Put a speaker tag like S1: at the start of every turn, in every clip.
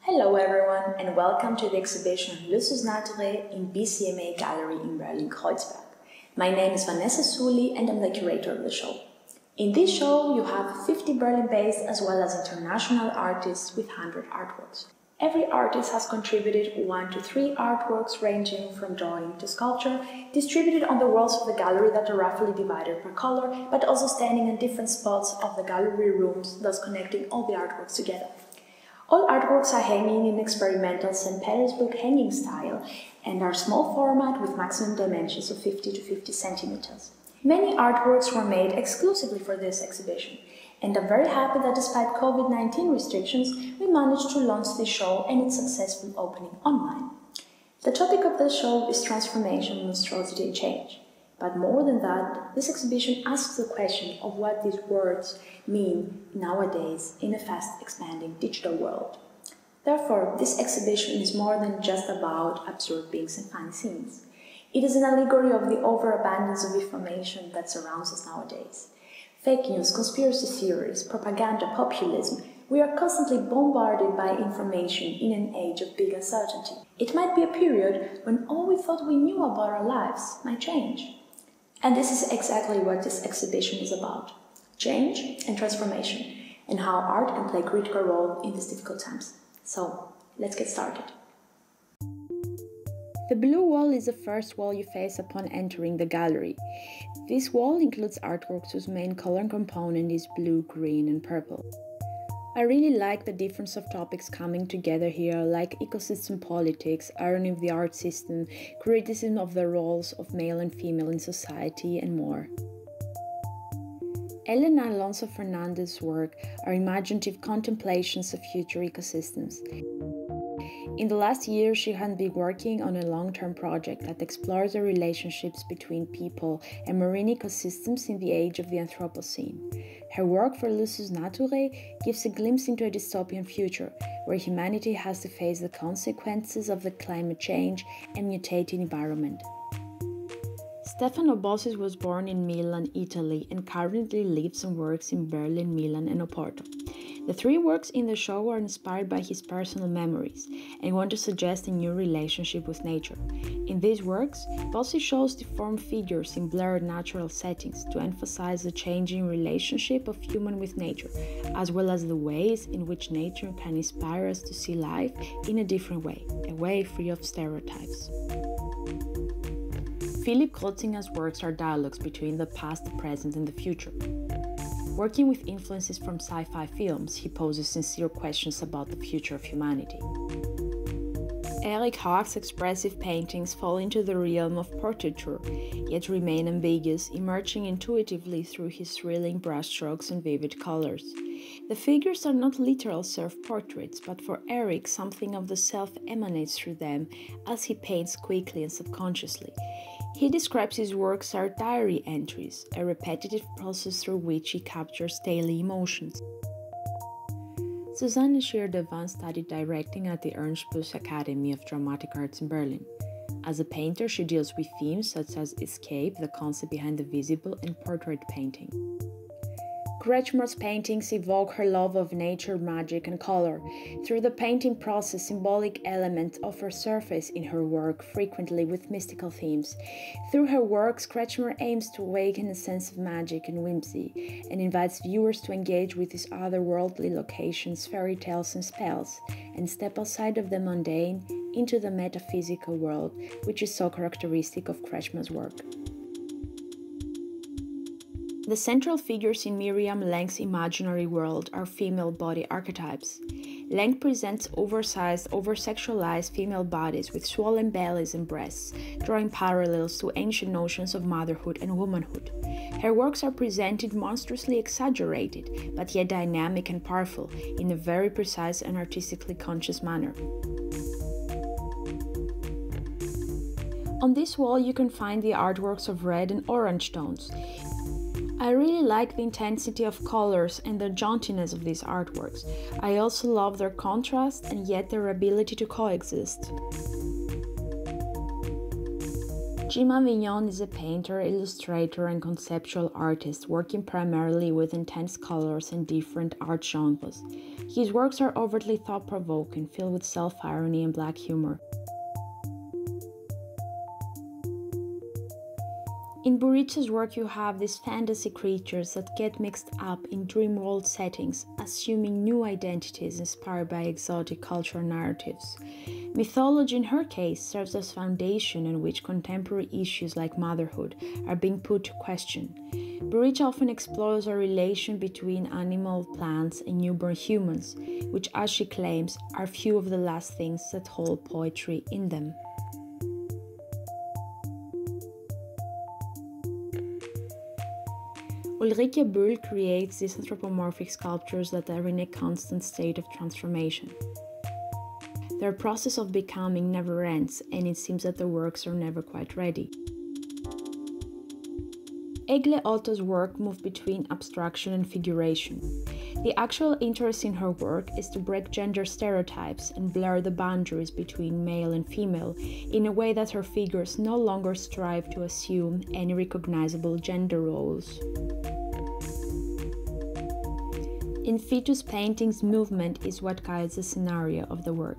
S1: Hello everyone and welcome to the exhibition Lusus Naturae in BCMA Gallery in Berlin-Kreuzberg. My name is Vanessa Suli and I'm the curator of the show. In this show you have 50 Berlin-based as well as international artists with 100 artworks. Every artist has contributed 1 to 3 artworks ranging from drawing to sculpture, distributed on the walls of the gallery that are roughly divided per color, but also standing in different spots of the gallery rooms, thus connecting all the artworks together. All artworks are hanging in experimental St. Petersburg hanging style and are small format with maximum dimensions of 50 to 50 centimeters. Many artworks were made exclusively for this exhibition, and I'm very happy that despite COVID-19 restrictions, we managed to launch this show and its successful opening online. The topic of the show is transformation, monstrosity and change. But more than that, this exhibition asks the question of what these words mean nowadays in a fast-expanding digital world. Therefore, this exhibition is more than just about absurd beings and funny scenes. It is an allegory of the overabundance of information that surrounds us nowadays. Fake news, conspiracy theories, propaganda, populism. We are constantly bombarded by information in an age of big uncertainty. It might be a period when all we thought we knew about our lives might change. And this is exactly what this exhibition is about: change and transformation, and how art can play a critical role in these difficult times. So, let's get started. The blue wall is the first wall you face upon entering the gallery. This wall includes artworks whose main color component is blue, green, and purple. I really like the difference of topics coming together here, like ecosystem politics, irony of the art system, criticism of the roles of male and female in society, and more. Elena Alonso Fernandez's work are imaginative contemplations of future ecosystems. In the last year, she has been working on a long-term project that explores the relationships between people and marine ecosystems in the age of the Anthropocene. Her work for Lusus Naturae gives a glimpse into a dystopian future, where humanity has to face the consequences of the climate change and mutating environment. Stefano Bossis was born in Milan, Italy, and currently lives and works in Berlin, Milan, and Oporto. The 3 works in the show are inspired by his personal memories and want to suggest a new relationship with nature. In these works, Bossi shows deformed figures in blurred natural settings to emphasize the changing relationship of human with nature, as well as the ways in which nature can inspire us to see life in a different way, a way free of stereotypes. Philip Krotzinger's works are dialogues between the past, the present, and the future. Working with influences from sci-fi films, he poses sincere questions about the future of humanity. Eric Haag's expressive paintings fall into the realm of portraiture, yet remain ambiguous, emerging intuitively through his thrilling brushstrokes and vivid colors. The figures are not literal self-portraits, but for Eric, something of the self emanates through them as he paints quickly and subconsciously. He describes his works as diary entries, a repetitive process through which he captures daily emotions. Susanne Schier-Devan studied directing at the Ernst Busch Academy of Dramatic Arts in Berlin. As a painter, she deals with themes such as escape, the concept behind the visible, and portrait painting. Kretschmer's paintings evoke her love of nature, magic, and color. Through the painting process, symbolic elements offer surface in her work, frequently with mystical themes. Through her works, Kretschmer aims to awaken a sense of magic and whimsy, and invites viewers to engage with these otherworldly locations, fairy tales, and spells, and step outside of the mundane into the metaphysical world, which is so characteristic of Kretschmer's work. The central figures in Miriam Leng's imaginary world are female body archetypes. Leng presents oversized, over-sexualized female bodies with swollen bellies and breasts, drawing parallels to ancient notions of motherhood and womanhood. Her works are presented monstrously exaggerated, but yet dynamic and powerful, in a very precise and artistically conscious manner. On this wall you can find the artworks of red and orange tones. I really like the intensity of colors and the jauntiness of these artworks. I also love their contrast and yet their ability to coexist. Jim Avignon is a painter, illustrator, and conceptual artist working primarily with intense colors and different art genres. His works are overtly thought-provoking, filled with self-irony and black humor. In Burich's work you have these fantasy creatures that get mixed up in dream-world settings, assuming new identities inspired by exotic cultural narratives. Mythology in her case serves as foundation on which contemporary issues like motherhood are being put to question. Burich often explores a relation between animal, plants, and newborn humans, which, as she claims, are few of the last things that hold poetry in them. Ulrike Böll creates these anthropomorphic sculptures that are in a constant state of transformation. Their process of becoming never ends, and it seems that the works are never quite ready. Egle Otto's work moved between abstraction and figuration. The actual interest in her work is to break gender stereotypes and blur the boundaries between male and female in a way that her figures no longer strive to assume any recognizable gender roles. In Fitu's paintings, movement is what guides the scenario of the work.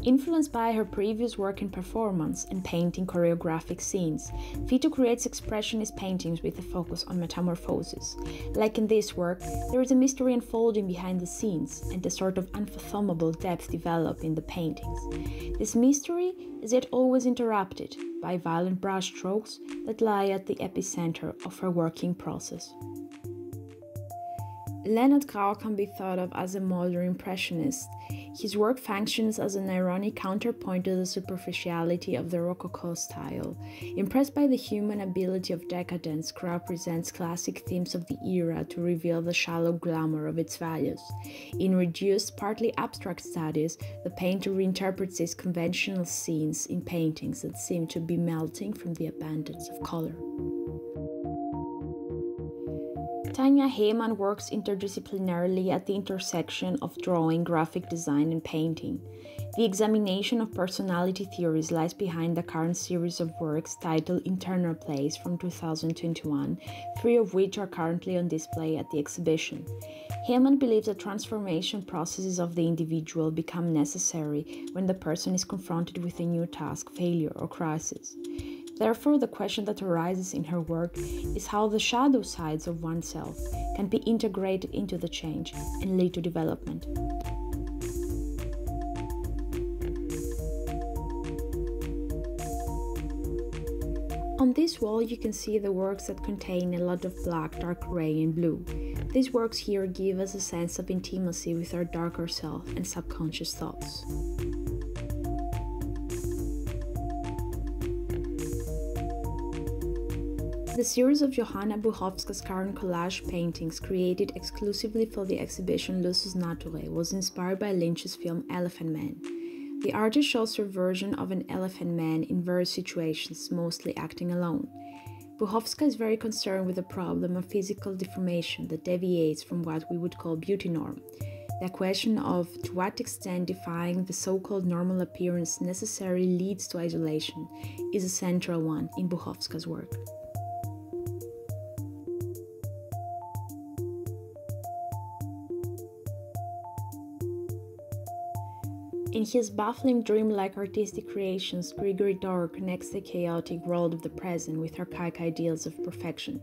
S1: Influenced by her previous work in performance and painting choreographic scenes, Fitu creates expressionist paintings with a focus on metamorphosis. Like in this work, there is a mystery unfolding behind the scenes and a sort of unfathomable depth developed in the paintings. This mystery is yet always interrupted by violent brushstrokes that lie at the epicenter of her working process. Leonard Grau can be thought of as a modern impressionist. His work functions as an ironic counterpoint to the superficiality of the Rococo style. Impressed by the human ability of decadence, Grau presents classic themes of the era to reveal the shallow glamour of its values. In reduced, partly abstract studies, the painter reinterprets these conventional scenes in paintings that seem to be melting from the abundance of color. Tanja Heyman works interdisciplinarily at the intersection of drawing, graphic design, and painting. The examination of personality theories lies behind the current series of works titled Internal Plays from 2021, 3 of which are currently on display at the exhibition. Heyman believes that transformation processes of the individual become necessary when the person is confronted with a new task, failure, or crisis. Therefore, the question that arises in her work is how the shadow sides of oneself can be integrated into the change and lead to development. On this wall you can see the works that contain a lot of black, dark gray, and blue. These works here give us a sense of intimacy with our darker self and subconscious thoughts. The series of Johanna Buchowska's current collage paintings, created exclusively for the exhibition Lusus Naturae, was inspired by Lynch's film Elephant Man. The artist shows her version of an elephant man in various situations, mostly acting alone. Buchowska is very concerned with the problem of physical deformation that deviates from what we would call beauty norm. The question of to what extent defying the so-called normal appearance necessarily leads to isolation is a central one in Buchowska's work. In his baffling dreamlike artistic creations, Grigory Dor connects the chaotic world of the present with archaic ideals of perfection.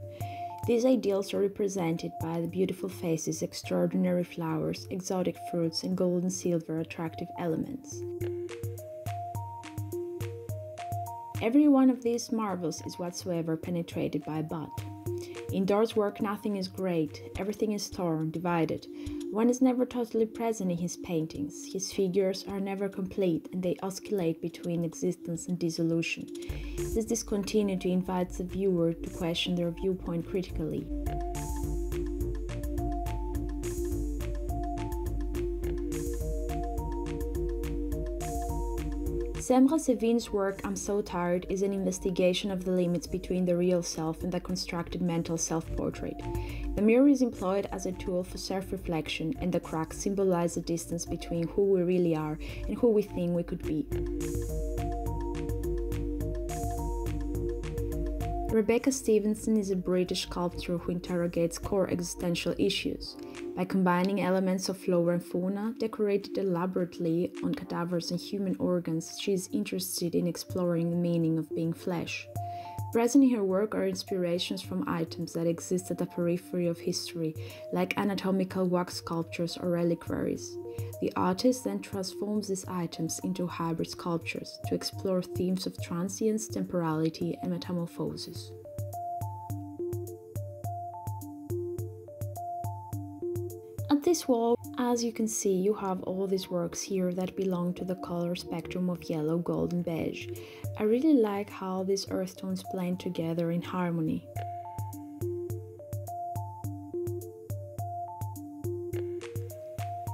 S1: These ideals are represented by the beautiful faces, extraordinary flowers, exotic fruits, and gold and silver attractive elements. Every one of these marvels is whatsoever penetrated by a bud. In Dor's work, nothing is great, everything is torn, divided. One is never totally present in his paintings. His figures are never complete, and they oscillate between existence and dissolution. This discontinuity invites the viewer to question their viewpoint critically. Semra Sevin's work I'm So Tired is an investigation of the limits between the real self and the constructed mental self-portrait. The mirror is employed as a tool for self-reflection, and the cracks symbolize the distance between who we really are and who we think we could be. Rebecca Stevenson is a British sculptor who interrogates core existential issues. By combining elements of flora and fauna decorated elaborately on cadavers and human organs, she is interested in exploring the meaning of being flesh. Present in her work are inspirations from items that exist at the periphery of history, like anatomical wax sculptures or reliquaries. The artist then transforms these items into hybrid sculptures to explore themes of transience, temporality, and metamorphosis. At this wall, as you can see, you have all these works here that belong to the color spectrum of yellow, gold, and beige. I really like how these earth tones blend together in harmony.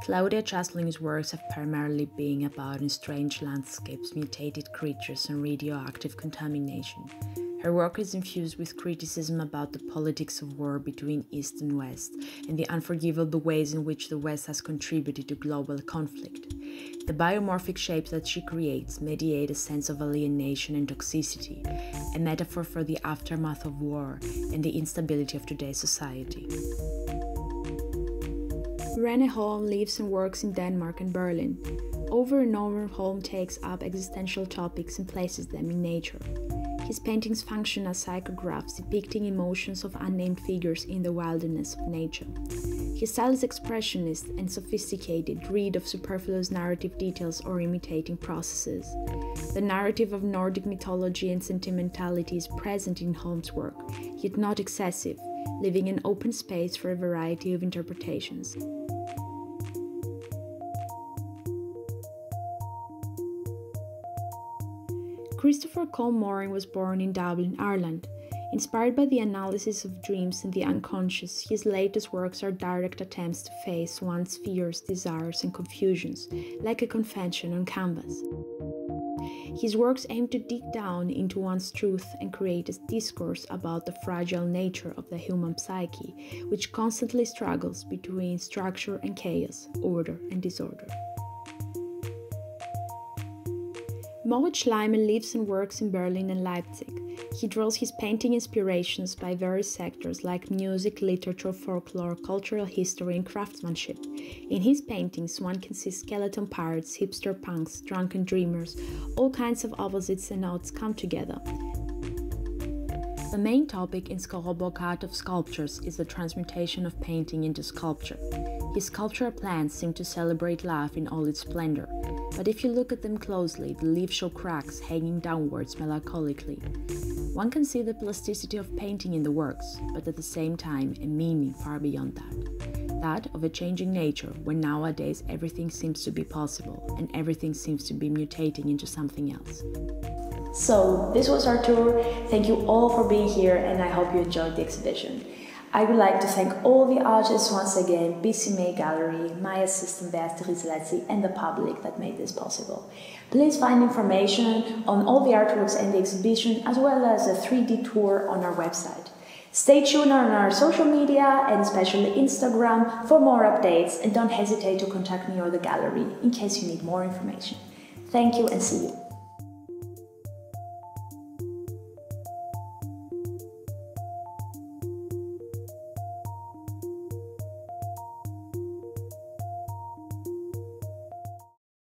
S1: Claudia Chasling's works have primarily been about strange landscapes, mutated creatures, and radioactive contamination. Her work is infused with criticism about the politics of war between East and West, and the unforgivable ways in which the West has contributed to global conflict. The biomorphic shapes that she creates mediate a sense of alienation and toxicity, a metaphor for the aftermath of war and the instability of today's society. Rene Holm lives and works in Denmark and Berlin. Over and over, Holm takes up existential topics and places them in nature. His paintings function as psychographs depicting emotions of unnamed figures in the wilderness of nature. His style is expressionist and sophisticated, rid of superfluous narrative details or imitating processes. The narrative of Nordic mythology and sentimentality is present in Holm's work, yet not excessive, leaving an open space for a variety of interpretations. Christopher Cole Moran was born in Dublin, Ireland. Inspired by the analysis of dreams and the unconscious, his latest works are direct attempts to face one's fears, desires, and confusions, like a confession on canvas. His works aim to dig down into one's truth and create a discourse about the fragile nature of the human psyche, which constantly struggles between structure and chaos, order and disorder. Moritz Schleimer lives and works in Berlin and Leipzig. He draws his painting inspirations by various sectors like music, literature, folklore, cultural history, and craftsmanship. In his paintings, one can see skeleton pirates, hipster punks, drunken dreamers, all kinds of opposites and odds come together. The main topic in Skorobock Art of Sculptures is the transmutation of painting into sculpture. His sculptural plants seem to celebrate life in all its splendor, but if you look at them closely, the leaves show cracks hanging downwards melancholically. One can see the plasticity of painting in the works, but at the same time a meaning far beyond that of a changing nature, where nowadays everything seems to be possible and everything seems to be mutating into something else.
S2: So, this was our tour. Thank you all for being here, and I hope you enjoyed the exhibition. I would like to thank all the artists once again, BCMA Gallery, my assistant Beatrice Letzi, and the public that made this possible. Please find information on all the artworks and the exhibition, as well as a 3D tour on our website. Stay tuned on our social media, and especially Instagram, for more updates, and don't hesitate to contact me or the gallery in case you need more information. Thank you and see you.